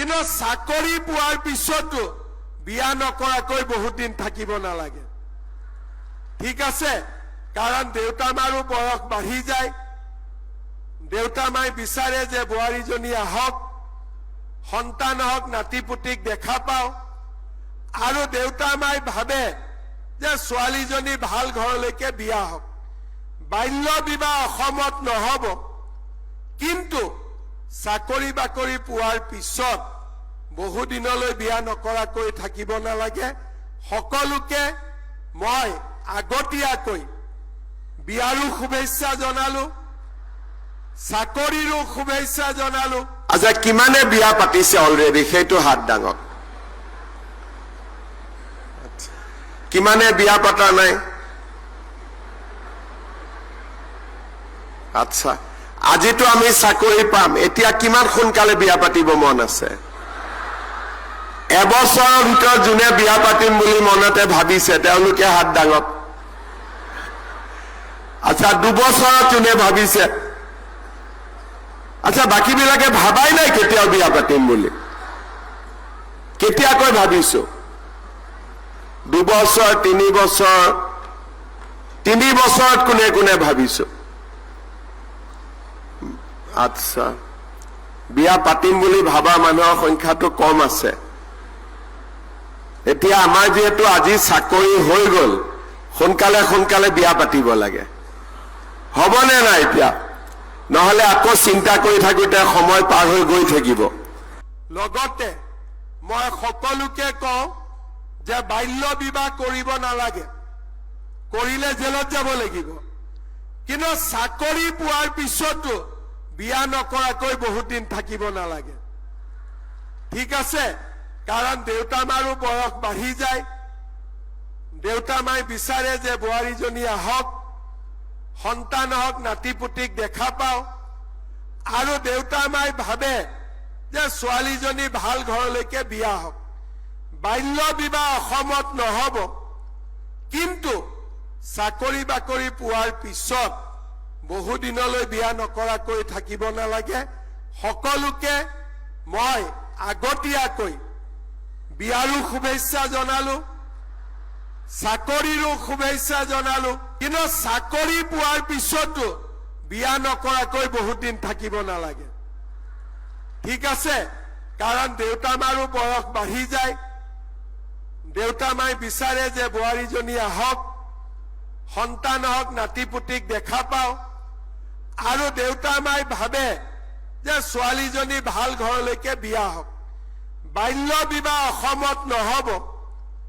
কিন্তু চাকৰি পোৱাৰ পিছতো বিয়া নকৰাকৈ বহুত দিন থাকিব নালাগে ঠিক আছে কাৰণ দেউতা মাৰো বয়স বাঢ়ি যায় দেউতা মাই বিচাৰে যে বোৱাৰীজনী আহক সন্তান হওক নাতিপুতিক দেখা পাও আৰু দেউতা মাই ভাবে যে ছোৱালীজনী ভাল ঘৰলৈকে বিয়া হওক বাল্য বিবাহ অসমত নহব কিন্তু চাকৰি বাকৰি পোৱাৰ পিছত বহু দিনলৈ বিয়া নকৰাকৈ থাকিব নালাগে সকলোকে মই আগতীয়াকৈ বিয়াৰো শুভেচ্ছা জনালো চাকৰিৰো শুভেচ্ছা জনালো আচ্ছা কিমানে বিয়া পাতিছে অলৰেডি সেইটো হাত ডাঙক কিমানে বিয়া পাতা নাই আচ্ছা আজিতো আমি চাকৰি পাম এতিয়া কিমান সোনকালে বিয়া পাতিব মন আছে এবছৰৰ ভিতৰত যোনে বিয়া পাতিম বুলি মনতে ভাবিছে তেওঁলোকে হাত ডাঙক আচ্ছা দুবছৰত যোনে ভাবিছে আচ্ছা বাকীবিলাকে ভাবাই নাই কেতিয়াও বিয়া পাতিম বুলি কেতিয়াকৈ ভাবিছো দুবছৰ তিনি বছৰত কোনে কোনে ভাবিছো আচ্ছা বিয়া পাতিম বুলি ভাবা মানুহৰ সংখ্যাটো কম আছে এতিয়া আমাৰ যেহেতু আজি চাকৰি হৈ গল সোনকালে সোনকালে বিয়া পাতিব লাগে হবনে নাই এতিয়া নহলে আকৌ চিন্তা কৰি থাকোতে সময় পাৰ হৈ গৈ থাকিব লগতে মই সকলোকে কওঁ যে বাল্য বিবাহ কৰিব নালাগে কৰিলে জেলত যাব লাগিব কিন্তু চাকৰি পোৱাৰ পিছতো বিয়া নকৰাকৈ বহুত দিন থাকিব নালাগে ঠিক আছে কাৰণ দেউতা মাৰো বয়স বাঢ়ি যায় দেউতা মাই বিচাৰে যে বোৱাৰীজনী আহক সন্তান হওক নাতিপুতিক দেখা পাও আৰু দেউতা মাই ভাবে যে ছোৱালীজনী ভাল ঘৰলৈকে বিয়া হওক বাল্য বিবাহ অসমত নহব কিন্তু চাকৰি বাকৰি পোৱাৰ পিছত বহু দিনলৈ বিয়া নকৰাকৈ থাকিব নালাগে সকলোকে মই আগতীয়াকৈ বিয়াৰো শুভেচ্ছা জনালো চাকৰিৰো শুভেচ্ছা জনালো কিন্তু চাকৰি পোৱাৰ পিছতো বিয়া নকৰাকৈ বহুত দিন থাকিব নালাগে ঠিক আছে কাৰণ দেউতা মাৰো বয়স বাঢ়ি যায় দেউতা মাই বিচাৰে যে বোৱাৰীজনী আহক সন্তান হওক নাতিপুতিক দেখা পাও আৰু দেউতা মাই ভাবে যে ছোৱালীজনী ভাল ঘৰলৈকে বিয়া হওক বাল্য বিবাহ অসমত নহব